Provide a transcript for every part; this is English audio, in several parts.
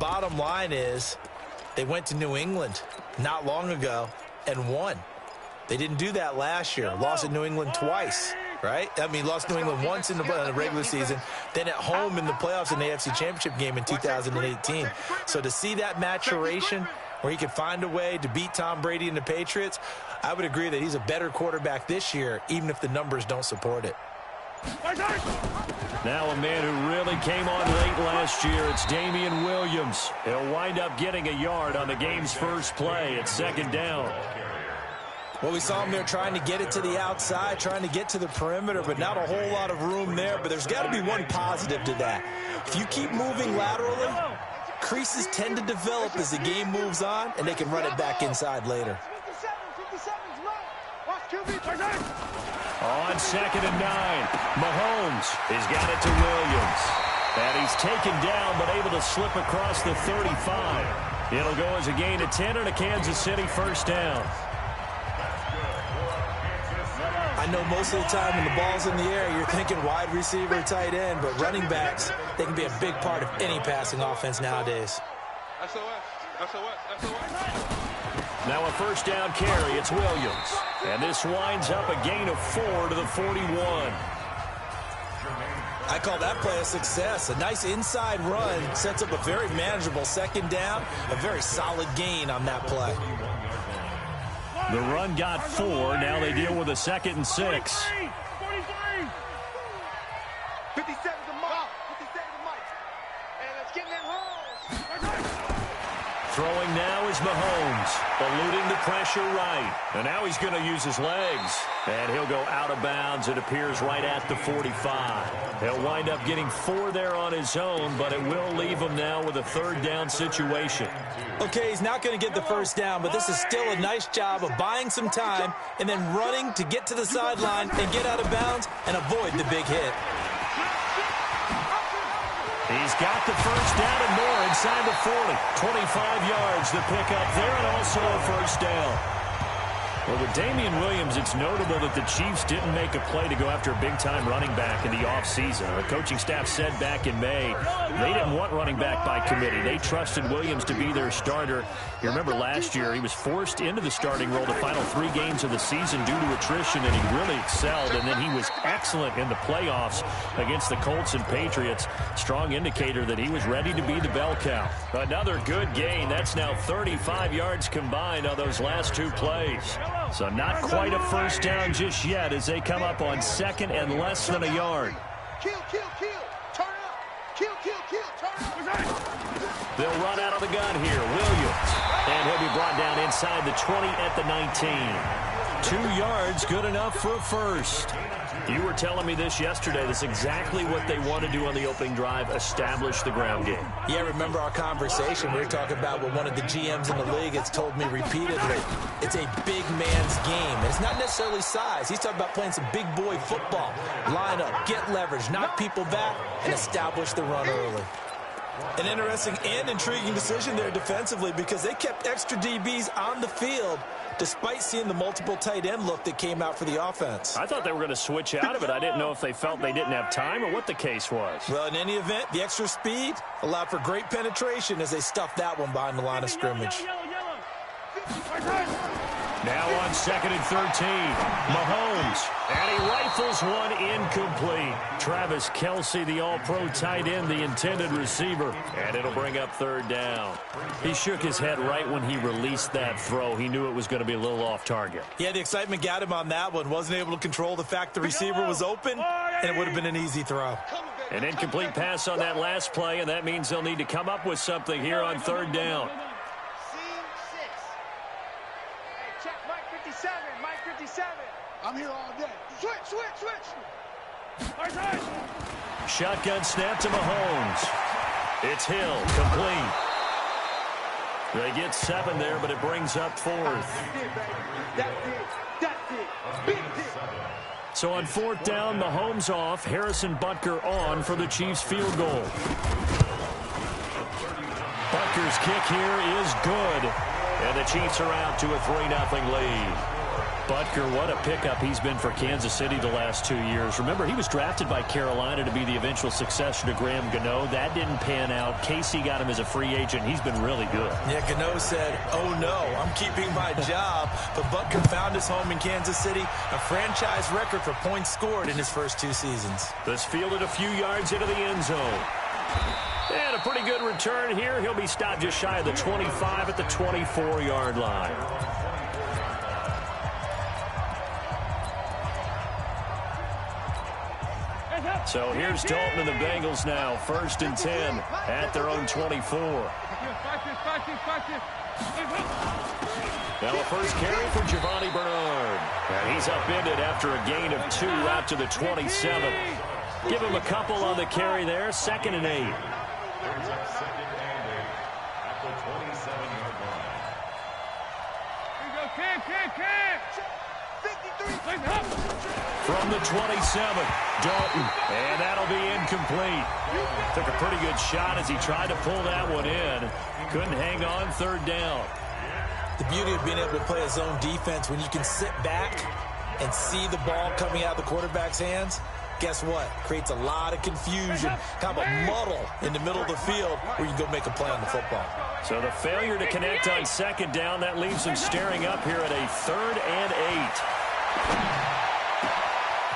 bottom line is they went to New England not long ago and won. They didn't do that last year. Lost at New England twice, right? I mean, lost New England once in the regular season, then at home in the playoffs in the AFC Championship game in 2018. So to see that maturation where he could find a way to beat Tom Brady and the Patriots, I would agree that he's a better quarterback this year, even if the numbers don't support it. Now a man who really came on late last year, it's Damian Williams. He'll wind up getting a yard on the game's first play at second down. Well, we saw him there trying to get it to the outside, trying to get to the perimeter, but not a whole lot of room there. But there's got to be one positive to that. If you keep moving laterally, creases tend to develop as the game moves on, and they can run it back inside later. On 2nd and 9, Mahomes has got it to Williams. And he's taken down, but able to slip across the 35. It'll go as a gain of 10 and a Kansas City first down. I know most of the time when the ball's in the air, you're thinking wide receiver, tight end, but running backs, they can be a big part of any passing offense nowadays. Now a first down carry, it's Williams. And this winds up a gain of 4 to the 41. I call that play a success. A nice inside run sets up a very manageable second down, a very solid gain on that play. The run got 4. Now they deal with a 2nd and 6. 57 to Mike. 57 to Mike. And let's get that home. Throwing now is Mahomes, eluding the pressure right. And now he's going to use his legs. And he'll go out of bounds. It appears right at the 45. He'll wind up getting 4 there on his own, but it will leave him now with a 3rd down situation. Okay, he's not going to get the first down, but this is still a nice job of buying some time and then running to get to the sideline and get out of bounds and avoid the big hit. He's got the first down and more inside the 40. 25 yards to pick up there and also a first down. Well, with Damian Williams, it's notable that the Chiefs didn't make a play to go after a big-time running back in the offseason. The coaching staff said back in May they didn't want running back by committee. They trusted Williams to be their starter. You remember last year he was forced into the starting role the final 3 games of the season due to attrition, and he really excelled. And then he was excellent in the playoffs against the Colts and Patriots. Strong indicator that he was ready to be the bell cow. Another good gain. That's now 35 yards combined on those last 2 plays. So not quite a first down just yet as they come up on 2nd and less than a yard. Kill, kill, kill. Turn up. Kill, kill, kill. Turn up. They'll run out of the gun here. Williams. And he'll be brought down inside the 20 at the 19. 2 yards, good enough for a first. You were telling me this yesterday. That's exactly what they want to do on the opening drive, establish the ground game. Yeah, remember our conversation. We were talking about what one of the GMs in the league has told me repeatedly. It's a big man's game. It's not necessarily size. He's talking about playing some big boy football. Line up, get leverage, knock people back, and establish the run early. An interesting and intriguing decision there defensively because they kept extra DBs on the field despite seeing the multiple tight end look that came out for the offense. I thought they were going to switch out of it. I didn't know if they felt they didn't have time or what the case was. Well, in any event, the extra speed allowed for great penetration as they stuffed that one behind the line of scrimmage. Now on 2nd and 13, Mahomes, and he rifles one incomplete. Travis Kelce, the all-pro tight end, the intended receiver, and it'll bring up 3rd down. He shook his head right when he released that throw. He knew it was going to be a little off target. Yeah, the excitement got him on that one. Wasn't able to control the fact the receiver was open, and it would have been an easy throw. An incomplete pass on that last play, and that means they'll need to come up with something here on 3rd down. I'm here all day. Switch. Shotgun snap to Mahomes. It's Hill, complete. They get 7 there, but it brings up 4th. So on 4th down, Mahomes off, Harrison Butker on for the Chiefs field goal. Butker's kick here is good, and the Chiefs are out to a 3-0 lead. Butker, what a pickup he's been for Kansas City the last 2 years. Remember, he was drafted by Carolina to be the eventual successor to Graham Gano. That didn't pan out. Casey got him as a free agent. He's been really good. Yeah, Gano said, oh no, I'm keeping my job. But Butker found his home in Kansas City, a franchise record for points scored in his first 2 seasons. This fielded a few yards into the end zone. And a pretty good return here. He'll be stopped just shy of the 25 at the 24-yard line. So here's Dalton and the Bengals now, 1st and 10 at their own 24. Now a first carry for Giovanni Bernard. And he's upended after a gain of 2 out to the 27. Give him a couple on the carry there, 2nd and 8. From the 27, Dalton, and that'll be incomplete. Took a pretty good shot as he tried to pull that one in. Couldn't hang on 3rd down. The beauty of being able to play a zone defense when you can sit back and see the ball coming out of the quarterback's hands, guess what? Creates a lot of confusion, kind of a muddle in the middle of the field where you can go make a play on the football. So the failure to connect on 2nd down, that leaves him staring up here at a 3rd and 8.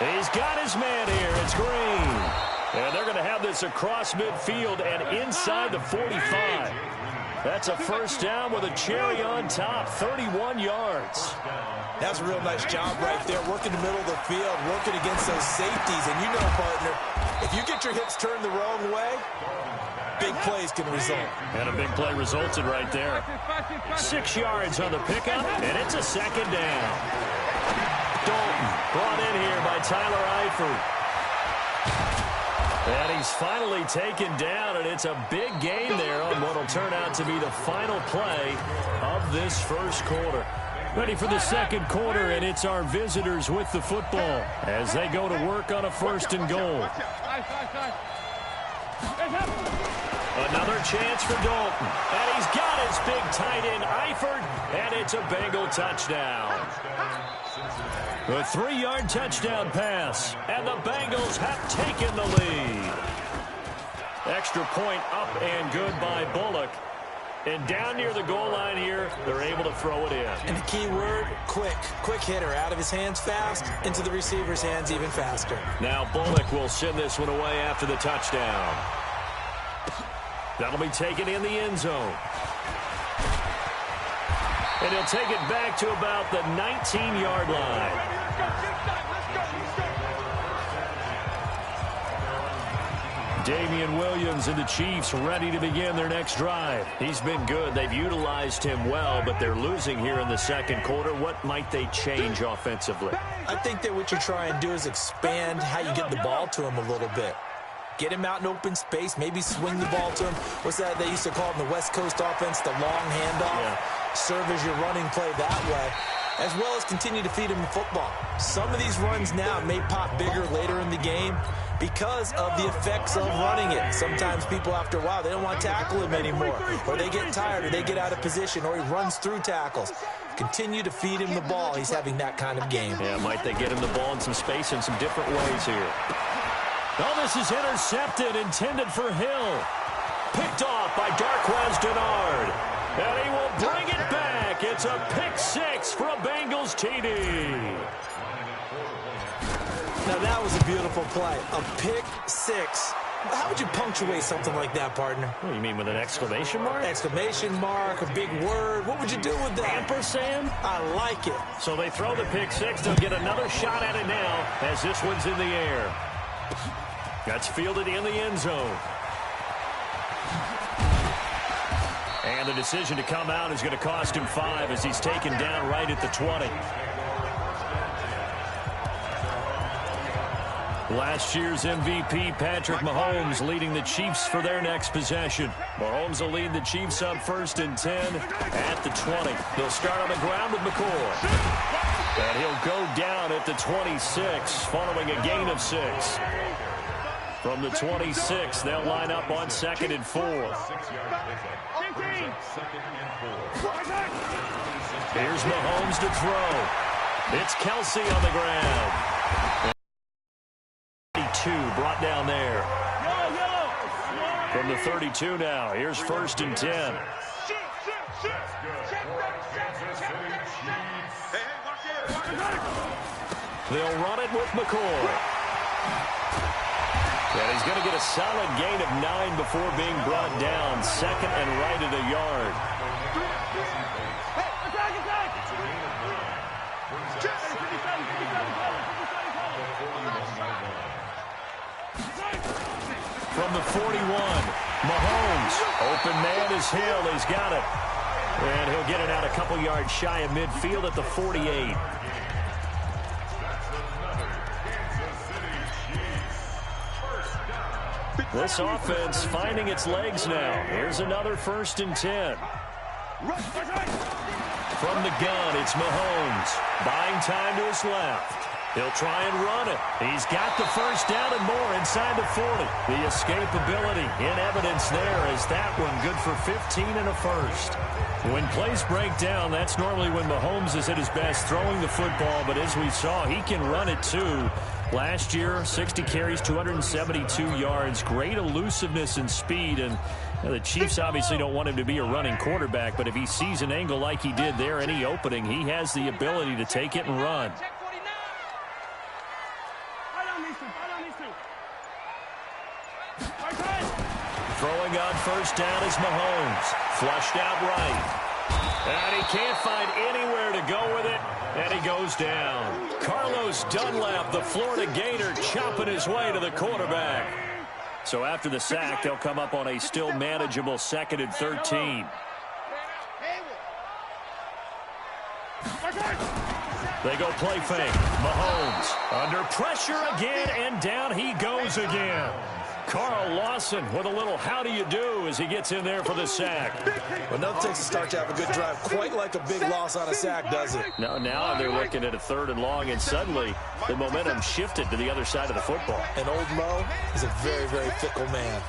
He's got his man here. It's Green. And they're going to have this across midfield and inside the 45. That's a 1st down with a cherry on top, 31 yards. That's a real nice job right there, working the middle of the field, working against those safeties. And you know, partner, if you get your hips turned the wrong way, big plays can result. And a big play resulted right there. 6 yards on the pickup, and it's a 2nd down. Dalton brought in here by Tyler Eifert. And he's finally taken down, and it's a big gain there on what will turn out to be the final play of this 1st quarter. Ready for the 2nd quarter, and it's our visitors with the football as they go to work on a 1st and goal. Another chance for Dalton, and he's got his big tight end Eifert, and it's a Bengal touchdown. A 3-yard touchdown pass, and the Bengals have taken the lead. Extra point up and good by Bullock. And down near the goal line here, they're able to throw it in. And the key word, quick. Quick hitter. Out of his hands fast, into the receiver's hands even faster. Now Bullock will send this one away after the touchdown. That'll be taken in the end zone. And he'll take it back to about the 19-yard line. Damian Williams and the Chiefs ready to begin their next drive. He's been good. They've utilized him well, but they're losing here in the 2nd quarter. What might they change offensively? I think that what you try and do is expand how you get the ball to him a little bit. Get him out in open space, maybe swing the ball to him. What's that they used to call it in the West Coast offense, the long handoff? Yeah. Serve as your running play that way, as well as continue to feed him the football. Some of these runs now may pop bigger later in the game because of the effects of running it. Sometimes people, after a while, they don't want to tackle him anymore, or they get tired, or they get out of position, or he runs through tackles. Continue to feed him the ball. He's having that kind of game. Yeah, might they get him the ball in some space in some different ways here. Oh, this is intercepted, intended for Hill. Picked off by Darquez Dennard. And he will bring it back. It's a pick 6 for a Bengals TD. Now that was a beautiful play. A pick 6. How would you punctuate something like that, partner? What, you mean with an exclamation mark? Exclamation mark, a big word. What would you do with that? Ampersand? I like it. So they throw the pick 6. They'll get another shot at it now as this one's in the air. That's fielded in the end zone. And the decision to come out is going to cost him 5 as he's taken down right at the 20. Last year's MVP, Patrick Mahomes, leading the Chiefs for their next possession. Mahomes will lead the Chiefs up 1st and 10 at the 20. They'll start on the ground with McCoy. And he'll go down at the 26 following a gain of 6. From the 26, they'll line up on 2nd and 4. Here's Mahomes to throw. It's Kelsey on the ground. 32 brought down there. From the 32 now, here's 1st and 10. They'll run it with McCoy. And he's going to get a solid gain of 9 before being brought down. 2nd and right at a yard. From the 41, Mahomes. Open man is Hill. He's got it. And he'll get it out a couple yards shy of midfield at the 48. This offense finding its legs now. Here's another 1st and 10. From the gun, it's Mahomes. Buying time to his left. He'll try and run it. He's got the 1st down and more inside the 40. The escapability in evidence there as that one good for 15 and a 1st. When plays break down, that's normally when Mahomes is at his best throwing the football. But as we saw, he can run it too. Last year, 60 carries, 272 yards. Great elusiveness and speed. And the Chiefs obviously don't want him to be a running quarterback. But if he sees an angle like he did there, any opening, he has the ability to take it and run. Throwing on 1st down is Mahomes. Flushed out right. And he can't find anywhere to go with it. And he goes down. Carlos Dunlap, the Florida Gator, chopping his way to the quarterback. So after the sack, they'll come up on a still manageable 2nd and 13. They go play fake. Mahomes under pressure again, and down he goes again. Carl Lawson with a little how do you do as he gets in there for the sack. Well, nothing takes a start to have a good drive quite like a big loss on a sack, does it? No, now they're looking at a 3rd and long, and suddenly the momentum shifted to the other side of the football. And old Mo is a very, very fickle man.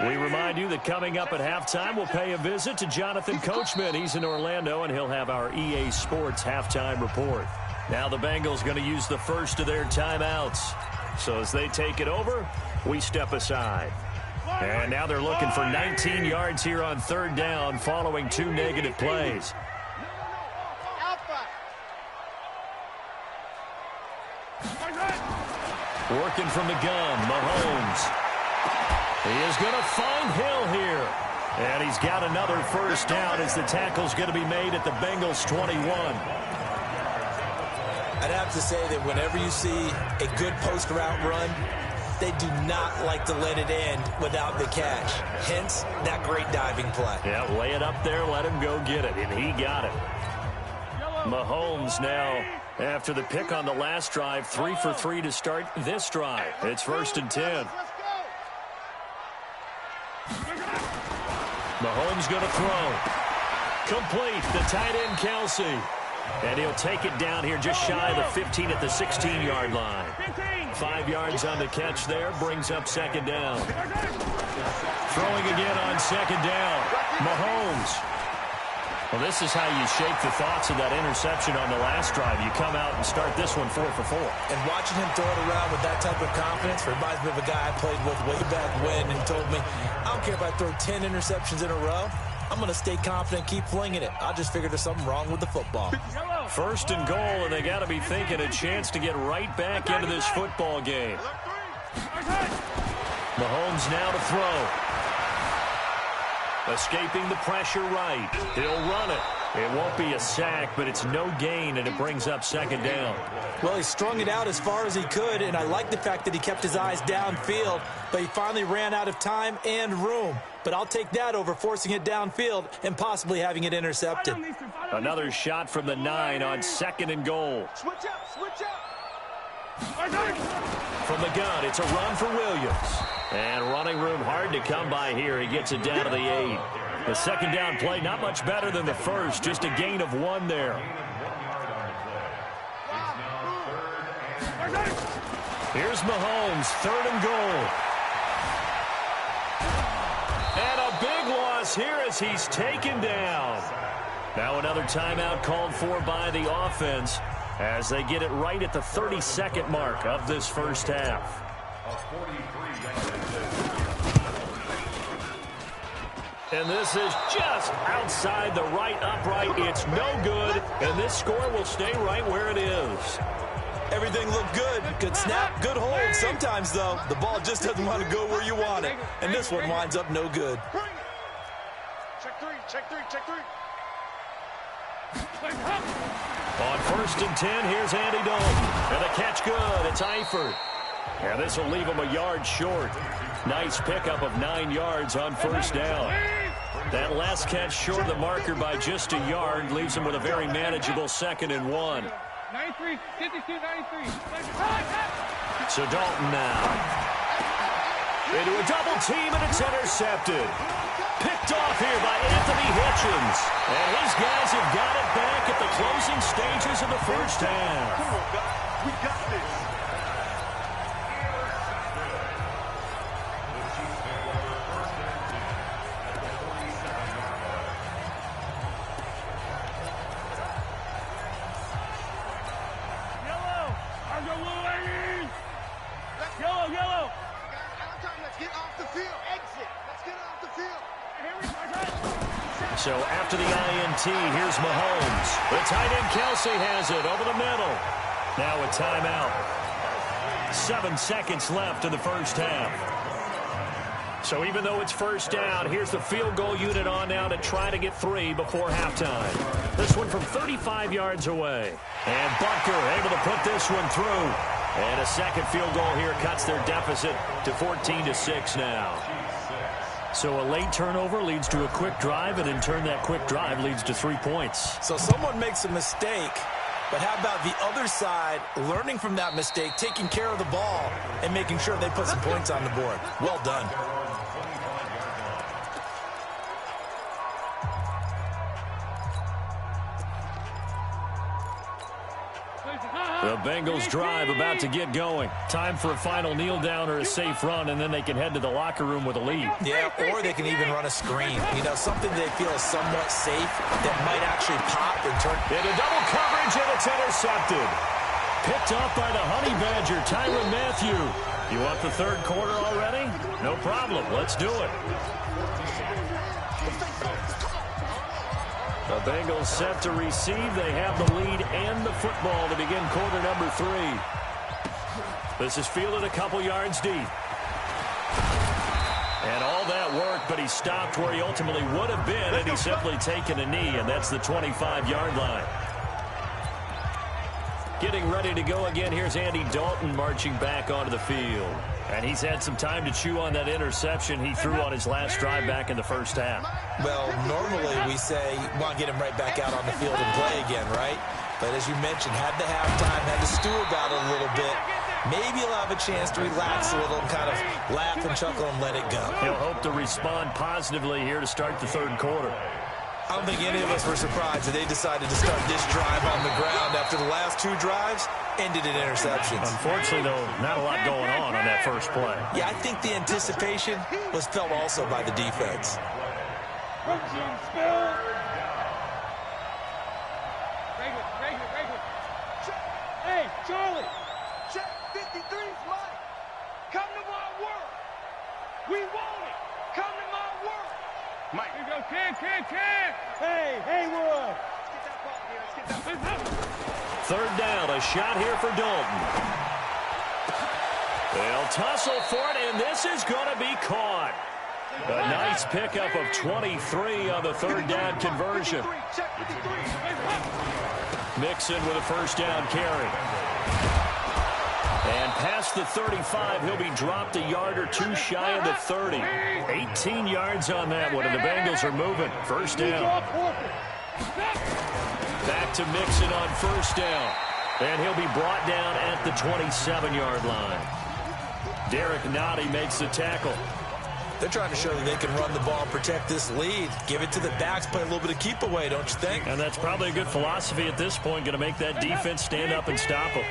We remind you that coming up at halftime, we'll pay a visit to Jonathan Coachman. He's in Orlando, and he'll have our EA Sports halftime report. Now the Bengals going to use the 1st of their timeouts. So as they take it over, we step aside. And now they're looking for 19 yards here on 3rd down following 2 negative plays. Working from the gun, Mahomes. He is going to find Hill here. And he's got another 1st down as the tackle's going to be made at the Bengals 21. I'd have to say that whenever you see a good post route run, they do not like to let it end without the catch. Hence, that great diving play. Yeah, lay it up there, let him go get it, and he got it. Mahomes now, after the pick on the last drive, 3 for 3 to start this drive. It's 1st and 10. Mahomes going to throw. Complete, the tight end Kelsey. And he'll take it down here just shy of the 15 at the 16-yard line. 5 yards on the catch there, brings up 2nd down. Throwing again on 2nd down. Mahomes. Well, this is how you shake the thoughts of that interception on the last drive. You come out and start this one 4 for 4. And watching him throw it around with that type of confidence reminds me of a guy I played with way back when and told me, I don't care if I throw 10 interceptions in a row. I'm going to stay confident, keep flinging it. I just figured there's something wrong with the football. 1st and goal, and they got to be thinking a chance to get right back into this football game. Mahomes now to throw. Escaping the pressure right. He'll run it. It won't be a sack, but it's no gain, and it brings up 2nd down. Well, he strung it out as far as he could, and I like the fact that he kept his eyes downfield, but he finally ran out of time and room. But I'll take that over forcing it downfield and possibly having it intercepted. Another shot from the 9 on 2nd and goal. Switch up, switch up. From the gun, it's a run for Williams. And running room hard to come by here. He gets it down to the 8. The 2nd down play, not much better than the first, just a gain of 1 there. Here's Mahomes, 3rd and goal. And a big loss here as he's taken down. Now another timeout called for by the offense as they get it right at the 32nd mark of this first half. And this is just outside the right upright. It's no good, and this score will stay right where it is. Everything looked good. Good snap, good hold. Sometimes, though, the ball just doesn't want to go where you want it. And this one winds up no good. Check three, check three, check three. On 1st and 10, here's Andy Dalton. And the catch good. It's Eifert. And this will leave him a yard short. Nice pickup of 9 yards on 1st down. That last catch short of the marker by just a yard leaves him with a very manageable 2nd and 1. 93, 52, 93. So Dalton now. Into a double team, and it's intercepted. Picked off here by Anthony Hitchens. And his guys have got it back at the closing stages of the first half. Come on, guys. We got this. So after the INT, here's Mahomes. The tight end Kelsey has it over the middle. Now a timeout. 7 seconds left in the first half. So even though it's first down, here's the field goal unit on now to try to get 3 before halftime. This one from 35 yards away. And Bunker able to put this one through. And a second field goal here cuts their deficit to 14-6 now. So a late turnover leads to a quick drive, and in turn that quick drive leads to 3 points. So someone makes a mistake, but how about the other side learning from that mistake, taking care of the ball, and making sure they put some points on the board? Well done. The Bengals drive about to get going. Time for a final kneel down or a safe run, and then they can head to the locker room with a lead. Yeah, or they can even run a screen. You know, something they feel is somewhat safe that might actually pop and turn. Into double coverage, and it's intercepted. Picked off by the Honey Badger, Tyrann Mathieu. You want the third quarter already? No problem. Let's do it. The Bengals set to receive. They have the lead and the football to begin quarter number 3. This is fielded a couple yards deep. And all that work, but he stopped where he ultimately would have been, and he's simply taken a knee, and that's the 25-yard line. Getting ready to go again, here's Andy Dalton marching back onto the field. And he's had some time to chew on that interception he threw on his last drive back in the first half. Well, normally we say, want to get him right back out on the field and play again, right? But as you mentioned, had the halftime, had to stew about it a little bit. Maybe he'll have a chance to relax a little and kind of laugh and chuckle and let it go. He'll hope to respond positively here to start the third quarter. I don't think any of us were surprised that they decided to start this drive on the ground after the last 2 drives ended in interceptions. Unfortunately, though, not a lot going on that first play. Yeah, I think the anticipation was felt also by the defense. Hey, Charlie. Check 53's mine. Come to my work. We want it. Come to my work. Mike. Here you go, Ken. Hey, Haywood. Let's get that ball here. Let's get that. Third down, a shot here for Dalton. They'll tussle for it, and this is going to be caught. A nice pickup of 23 on the third down conversion. Mixon with a first down carry. And past the 35, he'll be dropped a yard or 2 shy of the 30. 18 yards on that one, and the Bengals are moving. First down. Back to Mixon on first down. And he'll be brought down at the 27-yard line. Derek Nottie makes the tackle. They're trying to show that they can run the ball and protect this lead. Give it to the backs, play a little bit of keep away, don't you think? And that's probably a good philosophy at this point, going to make that defense stand up and stop them.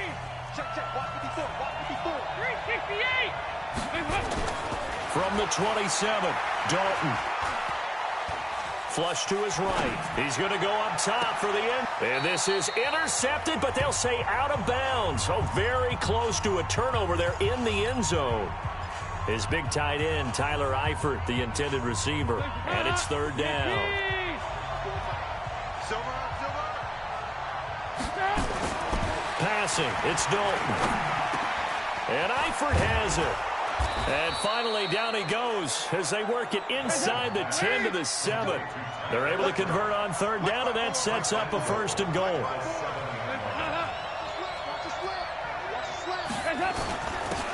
From the 27, Dalton. Flush to his right. He's going to go up top for the end. And this is intercepted, but they'll say out of bounds. So very close to a turnover there in the end zone. His big tight end, Tyler Eifert, the intended receiver. And it's third down. Passing, it's Dalton. And Eifert has it. And finally, down he goes as they work it inside the 10 to the 7. They're able to convert on third down, and that sets up a first and goal.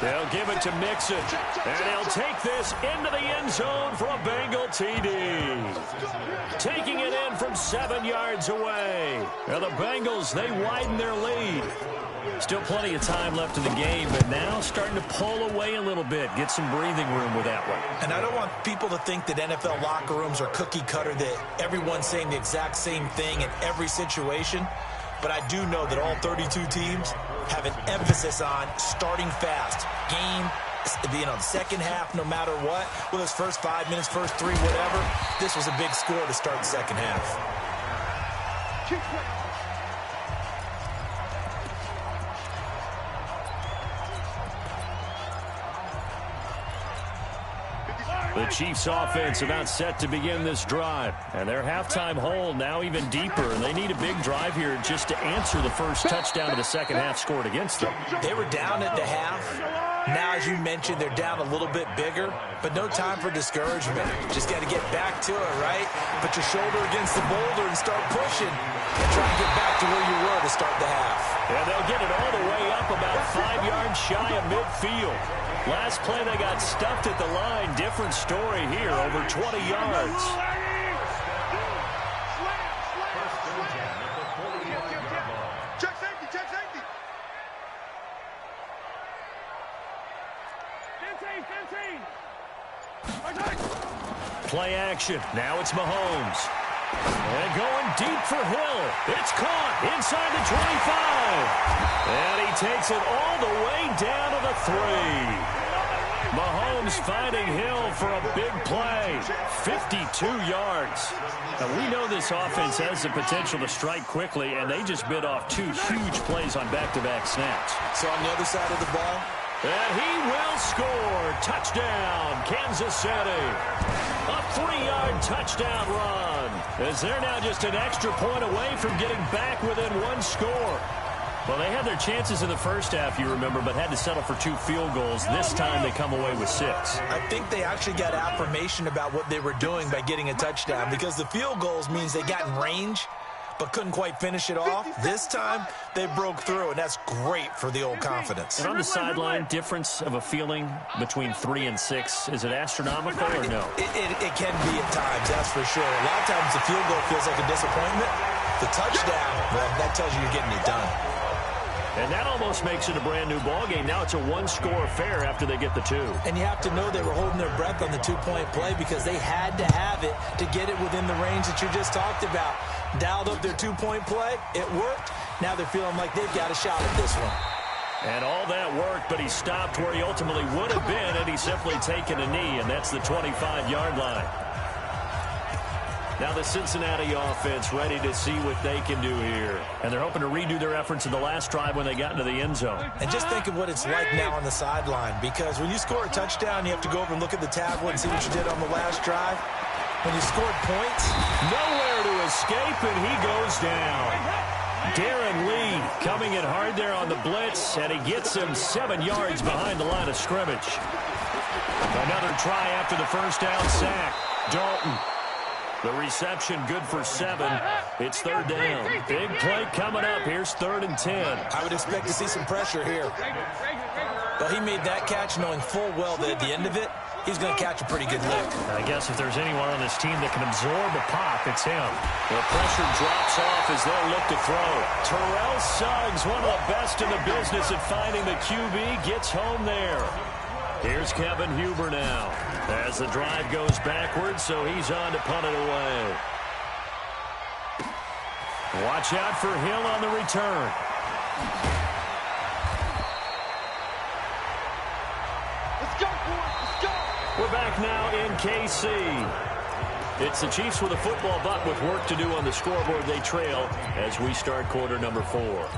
They'll give it to Mixon, and he'll take this into the end zone for a Bengal TD. Taking it in from 7 yards away. Now the Bengals, they widen their lead. Still plenty of time left in the game, but now starting to pull away a little bit, get some breathing room with that one. And I don't want people to think that NFL locker rooms are cookie cutter, that everyone's saying the exact same thing in every situation. But I do know that all 32 teams have an emphasis on starting fast. Game, the second half, no matter what. Whether it's first 5 minutes, first 3, whatever. This was a big score to start the second half. The Chiefs offense about set to begin this drive. And their halftime hole now even deeper. And they need a big drive here just to answer the first touchdown of the second half scored against them. They were down at the half. Now, as you mentioned, they're down a little bit bigger. But no time for discouragement. Just got to get back to it, right? Put your shoulder against the boulder and start pushing. And try and get back to where you were to start the half. And they'll get it all the way up about 5 yards shy of midfield. Last play, they got stuffed at the line. Different story here, over 20 yards. Check safety, check safety. 15. Play action. Now it's Mahomes. And going deep for Hill. It's caught inside the 25. And he takes it all the way down to the 3. Mahomes finding Hill for a big play. 52 yards. Now, we know this offense has the potential to strike quickly, and they just bit off 2 huge plays on back-to-back snaps. So on the other side of the ball, and he will score. Touchdown, Kansas City. A 3-yard touchdown run. As they're now just an extra point away from getting back within 1 score. Well, they had their chances in the first half, you remember, but had to settle for 2 field goals. This time they come away with 6. I think they actually got affirmation about what they were doing by getting a touchdown, because the field goals means they got in range but couldn't quite finish it off. This time, they broke through, and that's great for the old confidence. And on the sideline, difference of a feeling between 3 and 6, is it astronomical or no? It can be at times, that's for sure. A lot of times the field goal feels like a disappointment. The touchdown, well, that tells you you're getting it done. And that almost makes it a brand-new ballgame. Now it's a 1-score affair after they get the 2. And you have to know they were holding their breath on the 2-point play because they had to have it to get it within the range that you just talked about. Dialed up their 2-point play. It worked. Now they're feeling like they've got a shot at this one. And all that worked, but he stopped where he ultimately would have been, and he's simply taken a knee, and that's the 25-yard line. Now the Cincinnati offense ready to see what they can do here. And they're hoping to redo their efforts in the last drive when they got into the end zone. And just think of what it's like now on the sideline, because when you score a touchdown, you have to go over and look at the tablet and see what you did on the last drive. When you scored points, nowhere to escape, and he goes down. Darren Lee coming in hard there on the blitz, and he gets him 7 yards behind the line of scrimmage. Another try after the first down sack. Dalton. The reception good for 7. It's third down. Big play coming up. Here's 3rd and 10. I would expect to see some pressure here. But he made that catch knowing full well that at the end of it, he's going to catch a pretty good lick. I guess if there's anyone on this team that can absorb a pop, it's him. The pressure drops off as they'll look to throw. Terrell Suggs, one of the best in the business at finding the QB, gets home there. Here's Kevin Huber now as the drive goes backwards, so he's on to punt it away. Watch out for Hill on the return. back now in KC. It's the Chiefs with a football, but with work to do on the scoreboard. They trail as we start quarter number 4.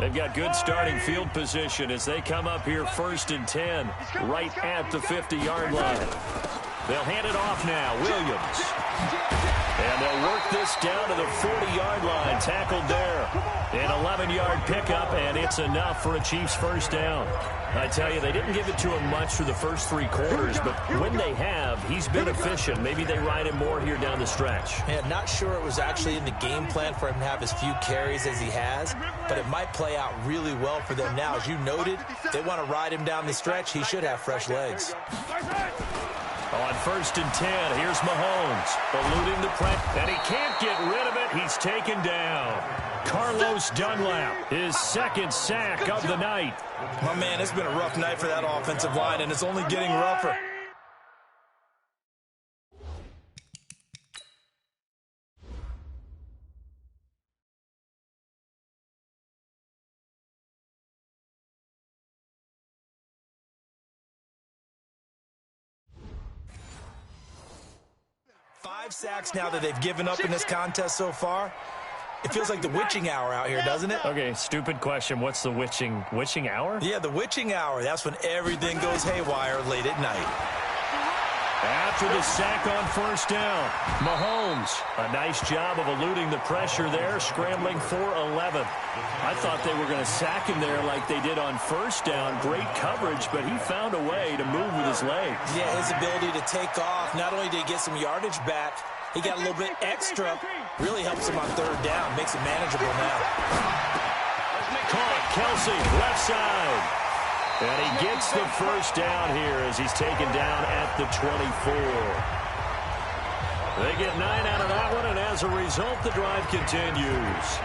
They've got good starting field position as they come up here 1st and 10, right at the 50-yard line. They'll hand it off now. Williams. And they'll work this down to the 40-yard line. Tackled there. An 11-yard pickup, and it's enough for a Chiefs first down. I tell you, they didn't give it to him much for the first 3 quarters, but when they have, he's been efficient. Maybe they ride him more here down the stretch. Yeah, not sure it was actually in the game plan for him to have as few carries as he has, but it might play out really well for them now. As you noted, they want to ride him down the stretch. He should have fresh legs. On 1st and 10, here's Mahomes, eluding the press, and he can't get rid of it. He's taken down. Carlos Dunlap, his 2nd sack of the night. My man, it's been a rough night for that offensive line, and it's only getting rougher. Five sacks now that they've given up in this contest so far. It feels like the witching hour out here, doesn't it? Okay, stupid question. What's the witching hour? Yeah, the witching hour. That's when everything goes haywire late at night. After the sack on 1st down, Mahomes, a nice job of eluding the pressure there, scrambling for 11. I thought they were going to sack him there like they did on 1st down. Great coverage, but he found a way to move with his legs. Yeah, his ability to take off. Not only did he get some yardage back, he got a little bit extra. Really helps him on 3rd down. Makes it manageable now. Caught Kelsey, left side. And he gets the first down here as he's taken down at the 24. They get 9 out of that one, and as a result, the drive continues.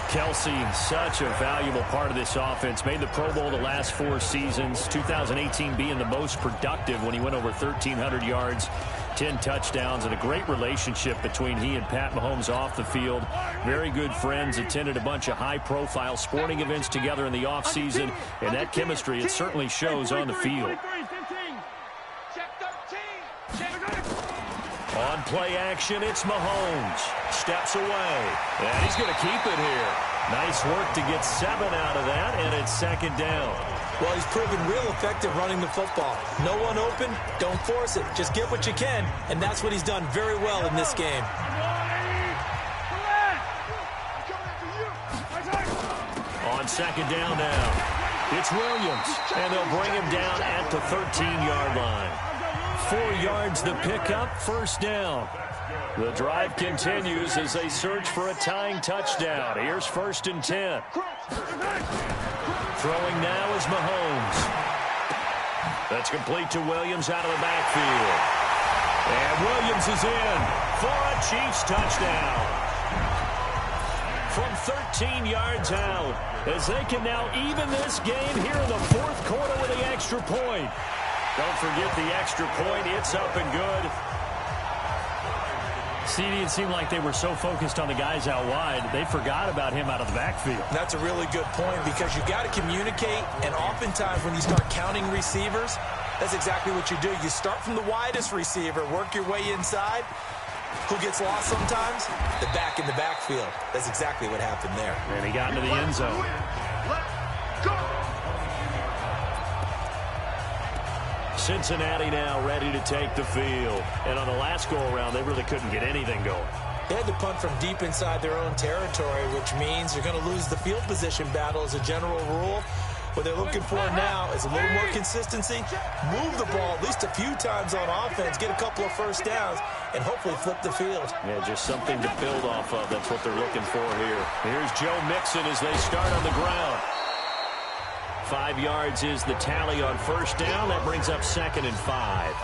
Kelsey, such a valuable part of this offense. Made the Pro Bowl the last 4 seasons. 2018 being the most productive when he went over 1,300 yards, 10 touchdowns, and a great relationship between he and Pat Mahomes off the field. Very good friends, attended a bunch of high-profile sporting events together in the offseason, and that chemistry, it certainly shows on the field. On play action, it's Mahomes. Steps away, and he's going to keep it here. Nice work to get 7 out of that, and it's 2nd down. Well, he's proven real effective running the football. No one open, don't force it. Just get what you can, and that's what he's done very well in this game. On 2nd down now, it's Williams, and they'll bring him down at the 13-yard line. 4 yards the pickup, 1st down. The drive continues as they search for a tying touchdown. Here's 1st and 10. Throwing now is Mahomes. That's complete to Williams out of the backfield. And Williams is in for a Chiefs touchdown. From 13 yards out, as they can now even this game here in the 4th quarter with the extra point. Don't forget the extra point. It's up and good. CD, it seemed like they were so focused on the guys out wide, they forgot about him out of the backfield. That's a really good point because you got to communicate, and oftentimes when you start counting receivers, that's exactly what you do. You start from the widest receiver, work your way inside. Who gets lost sometimes? The back in the backfield. That's exactly what happened there. And he got into the end zone. Cincinnati now ready to take the field. And on the last go-around, they really couldn't get anything going. They had to punt from deep inside their own territory, which means you're going to lose the field position battle as a general rule. What they're looking for now is a little more consistency, move the ball at least a few times on offense, get a couple of 1st downs, and hopefully flip the field. Yeah, just something to build off of. That's what they're looking for here. Here's Joe Mixon as they start on the ground. 5 yards is the tally on 1st down. That brings up 2nd and 5.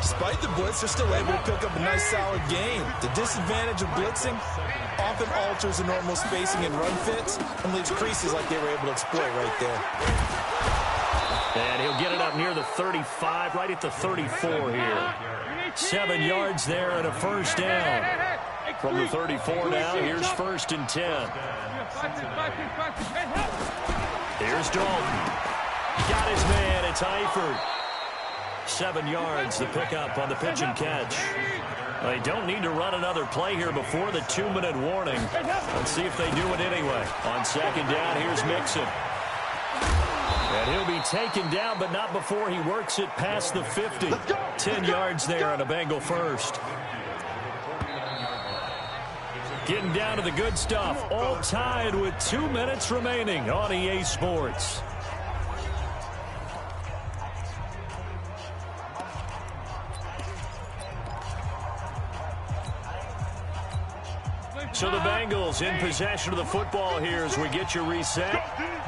Despite the blitz, they're still able to pick up a nice, solid game. The disadvantage of blitzing often alters the normal spacing and run fits and leaves creases like they were able to exploit right there. And he'll get it up near the 35, right at the 34 here. 7 yards there and a 1st down. From the 34 now, here's 1st and 10. Here's Dalton. Got his man. It's Eifert. 7 yards, the pickup on the pitch and catch. They don't need to run another play here before the 2-minute warning. Let's see if they do it anyway. On second down, here's Mixon. And he'll be taken down, but not before he works it past the 50. 10 yards there on a Bengal first. Getting down to the good stuff. All tied with 2 minutes remaining on EA Sports. So the Bengals in possession of the football here as we get you reset.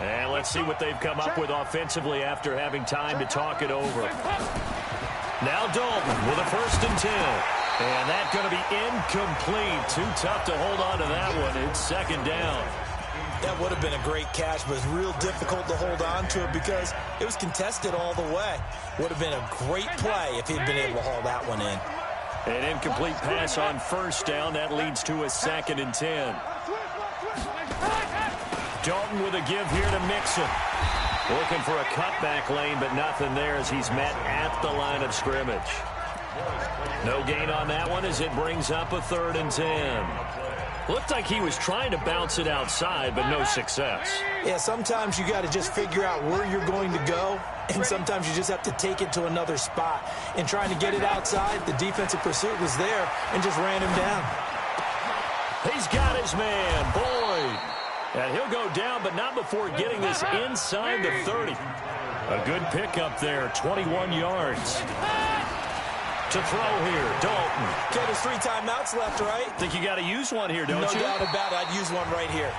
And let's see what they've come up with offensively after having time to talk it over. Now Dalton with a 1st and 10. And that's going to be incomplete. Too tough to hold on to that one. It's 2nd down. That would have been a great catch, but it's real difficult to hold on to it because it was contested all the way. Would have been a great play if he'd been able to haul that one in. An incomplete pass on 1st down. That leads to a 2nd and 10. Dalton with a give here to Mixon. Looking for a cutback lane, but nothing there as he's met at the line of scrimmage. No gain on that one as it brings up a 3rd and 10. Looked like he was trying to bounce it outside, but no success. Yeah, sometimes you got to just figure out where you're going to go, and sometimes you just have to take it to another spot. And trying to get it outside, the defensive pursuit was there and just ran him down. He's got his man, Boyd. And he'll go down, but not before getting this inside the 30. A good pickup there, 21 yards. To throw here, Dalton. Okay, there's 3 timeouts left, right? Think you got to use one here, don't you? No doubt about it. I'd use one right here.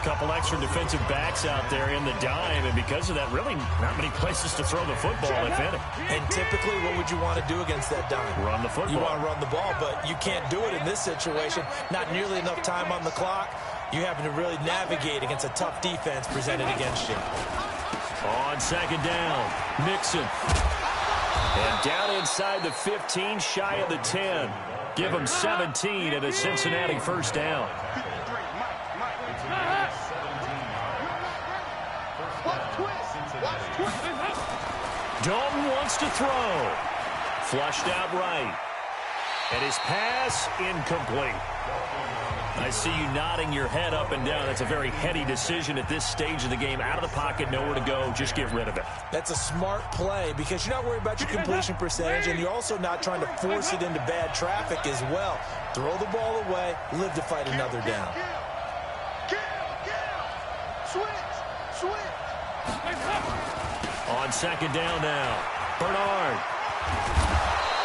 Couple extra defensive backs out there in the dime, and because of that, really not many places to throw the football, if any. And typically, what would you want to do against that dime? Run the football. You want to run the ball, but you can't do it in this situation. Not nearly enough time on the clock. You're having to really navigate against a tough defense presented against you. On 2nd down, Mixon. And down inside the 15, shy of the 10. Give him 17 and a Cincinnati 1st down. Dalton wants to throw. Flushed out right. And his pass incomplete. I see you nodding your head up and down. That's a very heady decision at this stage of the game. Out of the pocket, nowhere to go. Just get rid of it. That's a smart play because you're not worried about your completion percentage, and you're also not trying to force it into bad traffic as well. Throw the ball away, live to fight another down. On 2nd down now, Bernard.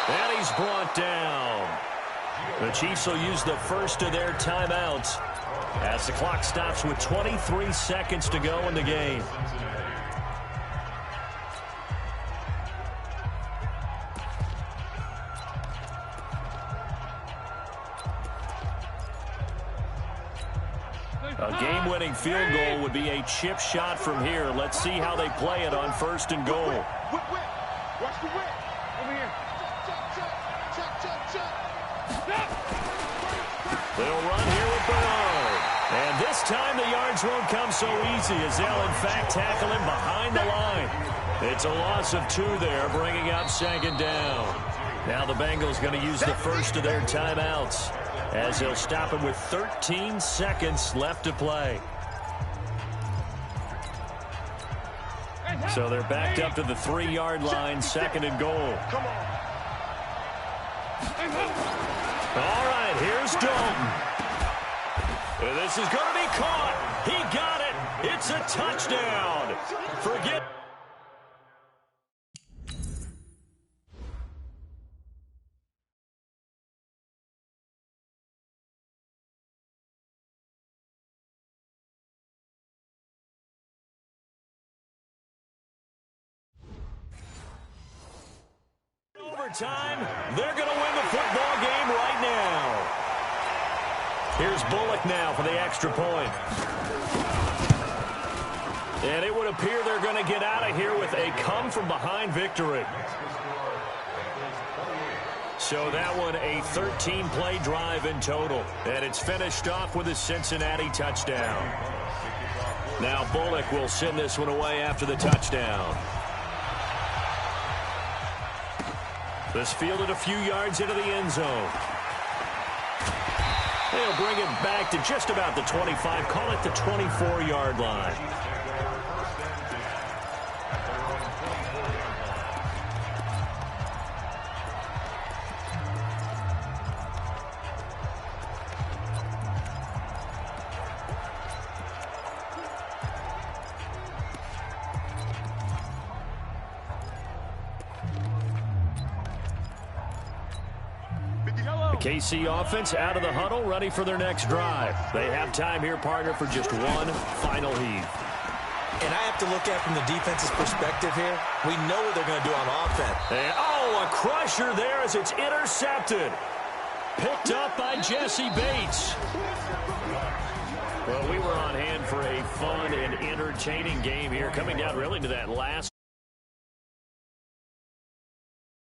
And he's brought down. The Chiefs will use the first of their timeouts as the clock stops with 23 seconds to go in the game. A game-winning field goal would be a chip shot from here. Let's see how they play it on 1st and goal. Watch the whip. Over here. They'll run here with Bernard. And this time the yards won't come so easy as they'll, in fact, tackle him behind the line. It's a loss of 2 there, bringing up 2nd down. Now the Bengals going to use the first of their timeouts as they'll stop him with 13 seconds left to play. So they're backed up to the 3-yard line, 2nd and goal. Come on. All right, here's Dalton. This is going to be caught. He got it. It's a touchdown. Forget. Overtime, they're going to win the football game right now. Here's Bullock now for the extra point. And it would appear they're going to get out of here with a come-from-behind victory. So that one, a 13-play drive in total. And it's finished off with a Cincinnati touchdown. Now Bullock will send this one away after the touchdown. This fielded a few yards into the end zone. They'll bring it back to just about the 25, call it the 24-yard line. KC offense out of the huddle, ready for their next drive. They have time here, partner, for just one final heave. And I have to look at it from the defense's perspective here. We know what they're going to do on offense. And, a crusher there as it's intercepted. Picked up by Jesse Bates. Well, we were on hand for a fun and entertaining game here, coming down really to that last